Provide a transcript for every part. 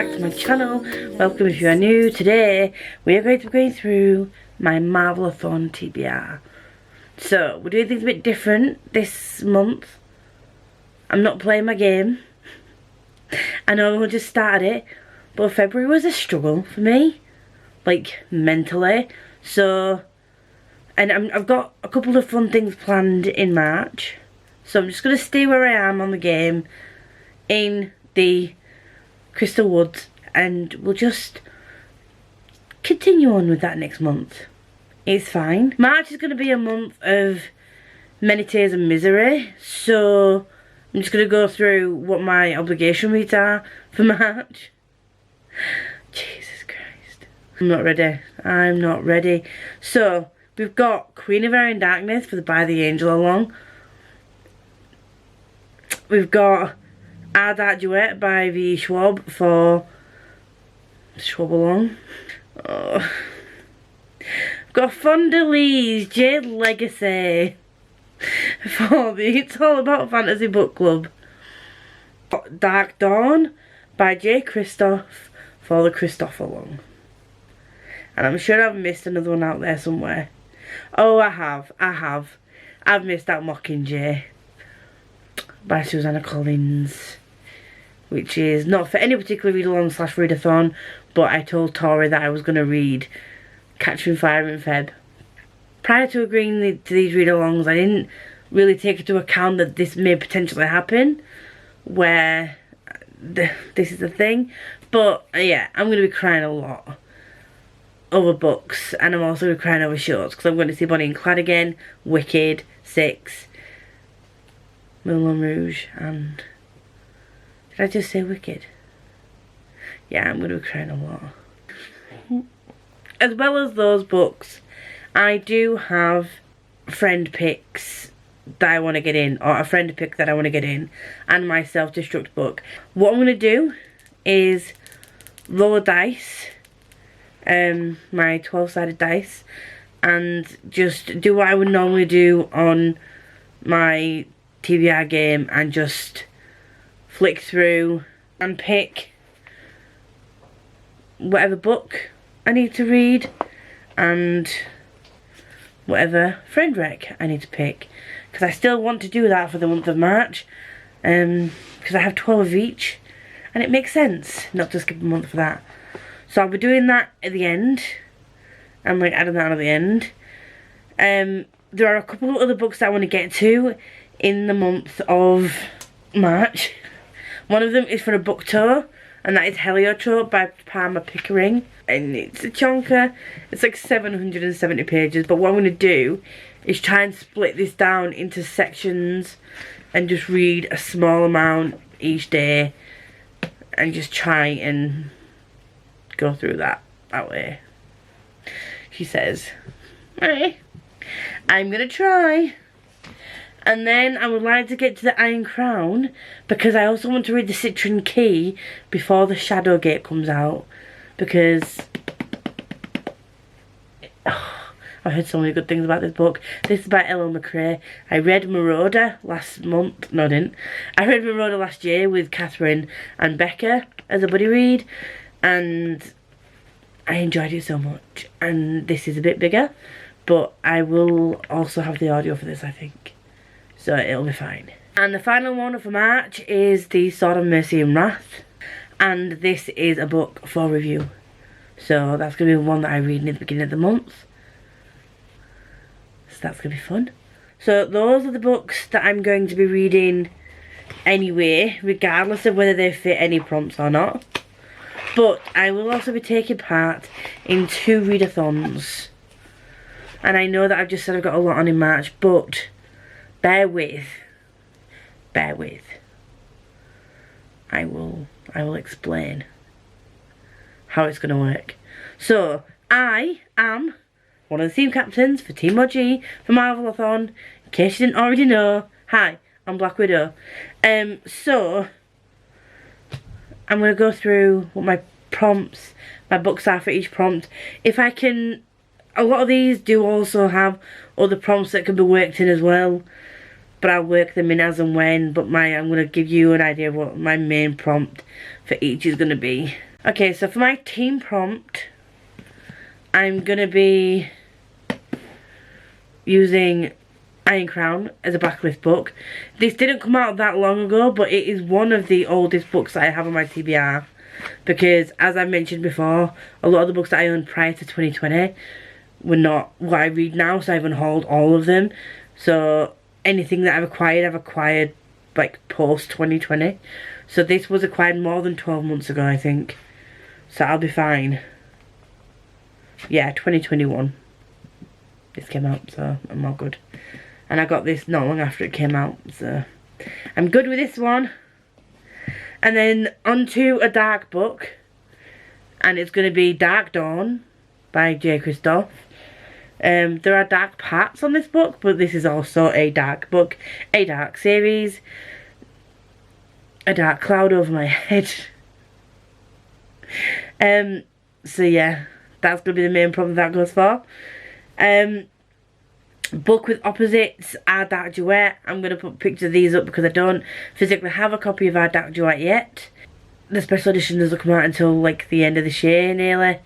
back to my channel. Welcome if you are new. Today we are going to be going through my Marvelathon TBR. So we're doing things a bit different this month. I'm not playing my game. I know I just started it, but February was a struggle for me, like mentally. So, and I've got a couple of fun things planned in March. So I'm just going to stay where I am on the game in the Crystal Woods, and we'll just continue on with that next month. It's fine. March is going to be a month of many tears and misery, so I'm just going to go through what my obligation reads are for March. Jesus Christ. I'm not ready. I'm not ready. So, we've got Queen of Air and Darkness for the By the Angel Along. We've got Our Dark Duet by V. Schwab for Schwab Along. Oh. We've got Fonda Lee's Jade Legacy for the It's All About Fantasy Book Club. Dark Dawn by J. Christoph for the Christoph Along. And I'm sure I've missed another one out there somewhere. Oh, I have. I've missed out Mockingjay by Susanna Collins, which is not for any particular read-along / readathon, but I told Tori that I was going to read Catching Fire in Feb. Prior to agreeing to these read-alongs, I didn't really take into account that this may potentially happen, where this is a thing. But yeah, I'm going to be crying a lot over books, and I'm also going to be crying over shorts, because I'm going to see Bonnie and Clyde again, Wicked, 6, Moulin Rouge, and did I just say Wicked? Yeah, I'm going to be crying a lot. As well as those books, I do have friend picks that I want to get in, or a friend pick that I want to get in, and my self-destruct book. What I'm going to do is roll a dice, my 12-sided dice, and just do what I would normally do on my TBR game, and just flick through and pick whatever book I need to read and whatever friend rec I need to pick, because I still want to do that for the month of March, because I have 12 of each, and it makes sense not to skip a month for that. So I'll be doing that at the end. I'm like adding that at the end. There are a couple of other books that I want to get to in the month of March. One of them is for a book tour, and that is Heliotrope by Palmer Pickering, and it's a chonker. It's like 770 pages, but what I'm going to do is try and split this down into sections and just read a small amount each day, and just try and go through that way. She says, hey, I'm going to try. And then I would like to get to the Iron Crown, because I also want to read the Citron Key before the Shadow Gate comes out, because I've heard so many good things about this book. This is by Ellen McRae. I read Marauder last month. No, I didn't. I read Marauder last year with Catherine and Becca as a buddy read, and I enjoyed it so much. And this is a bit bigger, but I will also have the audio for this, I think. So it'll be fine. And the final one for March is The Sword of Mercy and Wrath. And this is a book for review. So that's going to be one that I read in the beginning of the month. So that's going to be fun. So those are the books that I'm going to be reading anyway, regardless of whether they fit any prompts or not. But I will also be taking part in 2 readathons. And I know that I've just said I've got a lot on in March, but bear with. I will explain how it's going to work. So, I am one of the team captains for Team OG for Marvelathon. In case you didn't already know, hi, I'm Black Widow. So, I'm going to go through what my prompts, my books are for each prompt. If I can, a lot of these do also have other prompts that can be worked in as well, but I'll work them in as and when. But I'm going to give you an idea of what my main prompt for each is going to be. Okay, so for my team prompt, I'm gonna be using Iron Crown as a backlist book. This didn't come out that long ago, but it is one of the oldest books that I have on my TBR. Because, as I mentioned before, a lot of the books that I owned prior to 2020 were not what I read now, so I've unhauled all of them. So, anything that I've acquired like post 2020. So this was acquired more than 12 months ago, I think. So I'll be fine. Yeah, 2021. This came out, so I'm all good. And I got this not long after it came out, so I'm good with this one. And then onto a dark book, and it's going to be Dark Dawn by J. Christoph. There are dark parts on this book, but this is also a dark book, a dark series, a dark cloud over my head. So yeah, that's going to be the main problem that goes for. Book with opposites, Our Dark Duet. I'm going to put pictures of these up because I don't physically have a copy of Our Dark Duet yet. The special edition doesn't come out until like the end of this year nearly,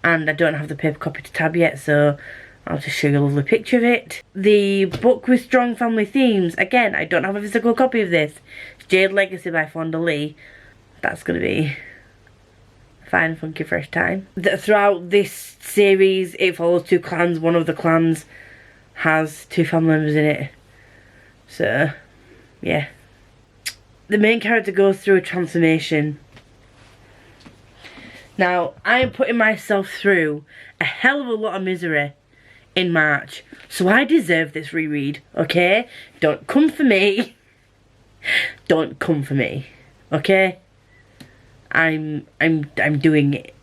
and I don't have the paper copy to tab yet, so I'll just show you a lovely picture of it. The book with strong family themes, again, I don't have a physical copy of this. It's Jade Legacy by Fonda Lee. That's going to be a fine, funky, fresh time. Throughout this series, it follows two clans. One of the clans has two family members in it. So, yeah. The main character goes through a transformation. Now, I'm putting myself through a hell of a lot of misery in March. So I deserve this reread, okay? Don't come for me. Don't come for me. Okay? I'm doing it.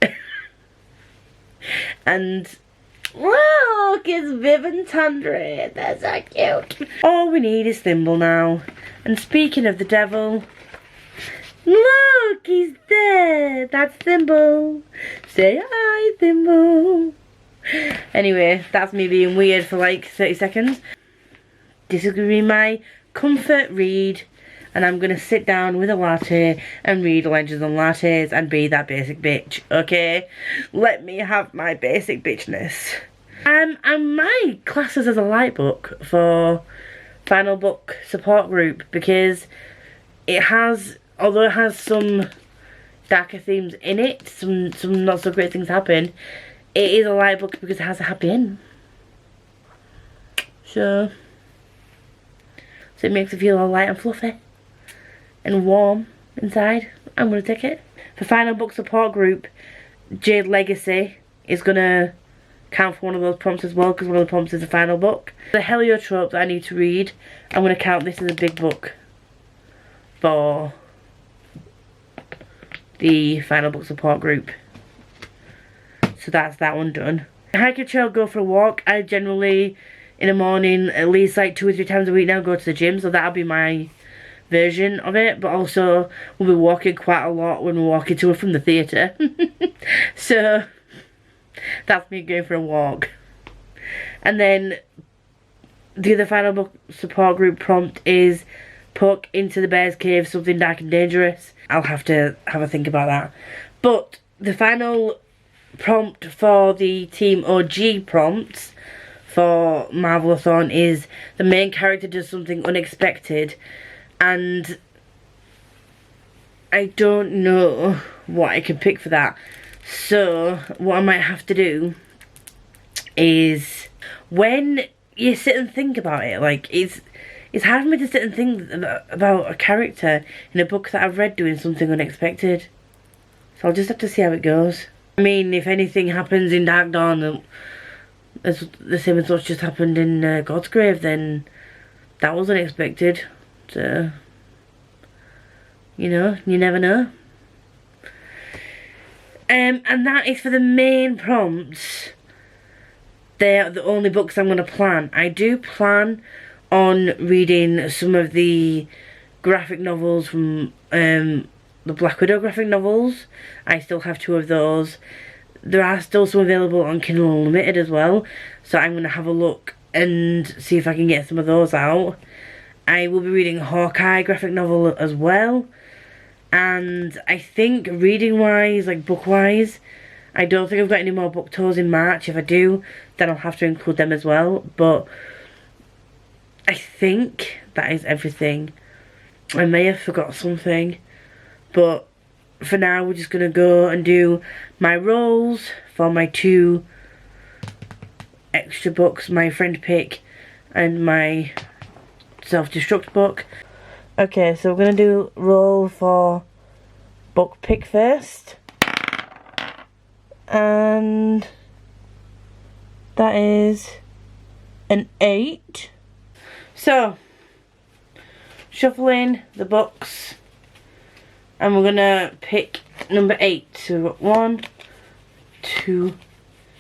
And look, it's Viv and Tundra. That's so cute. All we need is Thimble now. And speaking of the devil, look, he's there. That's Thimble. Say hi, Thimble. Anyway, that's me being weird for like 30 seconds. This is going to be my comfort read. And I'm going to sit down with a latte and read Legends on Lattes and be that basic bitch, okay? Let me have my basic bitchness. And my classes as a light book for Final Book Support Group, because it has, although it has some darker themes in it, some not so great things happen, it is a light book because it has a happy end. So it makes it feel all light and fluffy and warm inside. I'm going to take it. For Final Book Support Group, Jade Legacy is going to count for one of those prompts as well, because one of the prompts is the final book. The heliotrope that I need to read, I'm going to count this as a big book for the Final Book Support Group. So that's that one done. Hike a trail, go for a walk. I generally, in the morning, at least like 2 or 3 times a week now, go to the gym, so that'll be my version of it. But also, we'll be walking quite a lot when we're walking to and from the theatre. So that's me going for a walk. And then the other Final Book Support Group prompt is poke into the bear's cave, something dark and dangerous. I'll have to have a think about that. But the final prompt for the Team OG prompts for Marvelathon is the main character does something unexpected, and I don't know what I can pick for that. So what I might have to do is, when you sit and think about it, like it's hard for me to sit and think about a character in a book that I've read doing something unexpected. So I'll just have to see how it goes. I mean, if anything happens in Dark Dawn as the same as what's just happened in God's Grave, then that was unexpected. So, you know, you never know. And that is for the main prompts. They are the only books I'm going to plan. I do plan on reading some of the graphic novels from the Black Widow graphic novels. I still have 2 of those. There are still some available on Kindle Unlimited as well, so I'm going to have a look and see if I can get some of those out. I will be reading a Hawkeye graphic novel as well, And I think reading wise, like book wise, I don't think I've got any more book tours in March. If I do, then I'll have to include them as well. But I think that is everything. I may have forgot something, but for now we're just going to go and do my rolls for my 2 extra books, my friend pick and my self-destruct book. Okay, so we're going to do roll for book pick first. And that is an 8. So, shuffling the books. And we're going to pick number 8. So we've got 1, 2,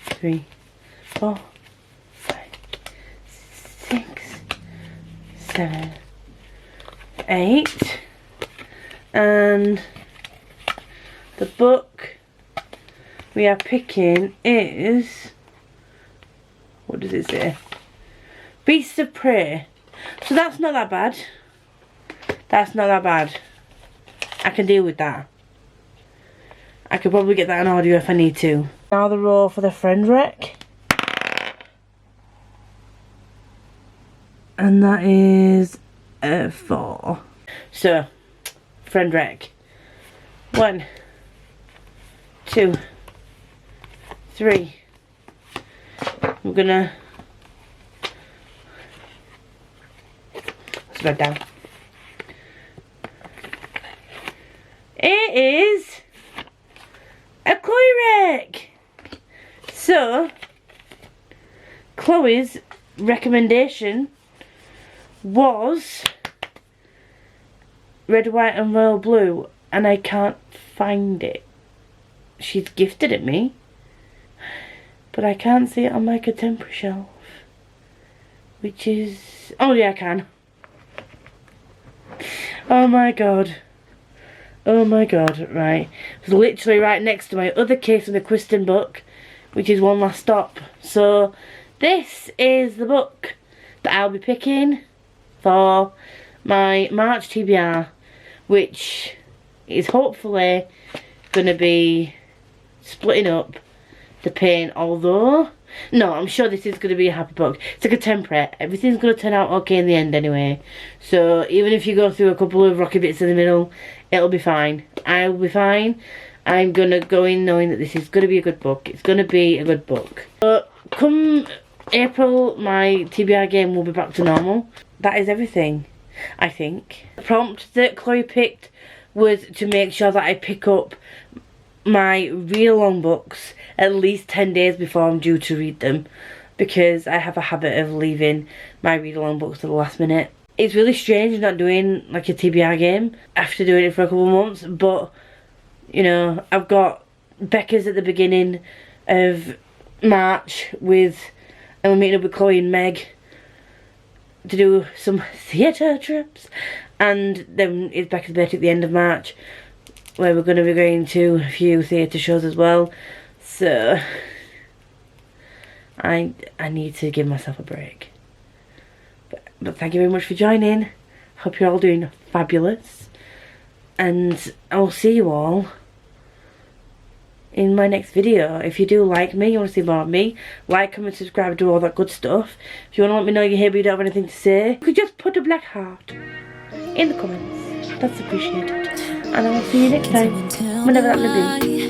3, 4, 5, 6, 7, 8. And the book we are picking is, what does it say? Beasts of Prey. So that's not that bad. That's not that bad. I can deal with that. I could probably get that on audio if I need to. Now the roll for the friend rec. And that is a 4. So, friend rec. 1, 2, 3. I'm gonna... let's write down. It is a Chloe rec. So, Chloe's recommendation was Red, White and Royal Blue, and I can't find it. She's gifted it me, but I can't see it on my contemporary shelf, which is... oh yeah, I can. Oh my god. Oh my god, right. It's literally right next to my other case of the Kristen book, which is One Last Stop. So, this is the book that I'll be picking for my March TBR, which is hopefully going to be splitting up the paint, although... no, I'm sure this is going to be a happy book. It's a contemporary. Everything's going to turn out okay in the end anyway. So even if you go through a couple of rocky bits in the middle, it'll be fine. I'll be fine. I'm going to go in knowing that this is going to be a good book. It's going to be a good book. But come April, my TBR game will be back to normal. That is everything, I think. The prompt that Chloe picked was to make sure that I pick up my read-along books at least 10 days before I'm due to read them, because I have a habit of leaving my read-along books to the last minute. It's really strange not doing like a TBR game after doing it for a couple of months, but you know, I've got Becca's at the beginning of March with, and we're meeting up with Chloe and Meg to do some theatre trips, and then it's Becca's birthday at the end of March, where we're going to be going to a few theatre shows as well. So I need to give myself a break. But thank you very much for joining. Hope you're all doing fabulous. And I'll see you all in my next video. If you do like me, you want to see more of me, like, comment, subscribe, do all that good stuff. If you want to let me know you're here but you don't have anything to say, you could just put a black heart in the comments. That's appreciated. And I will see you next time, whenever that may be.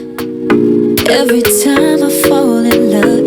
Every time I fall in love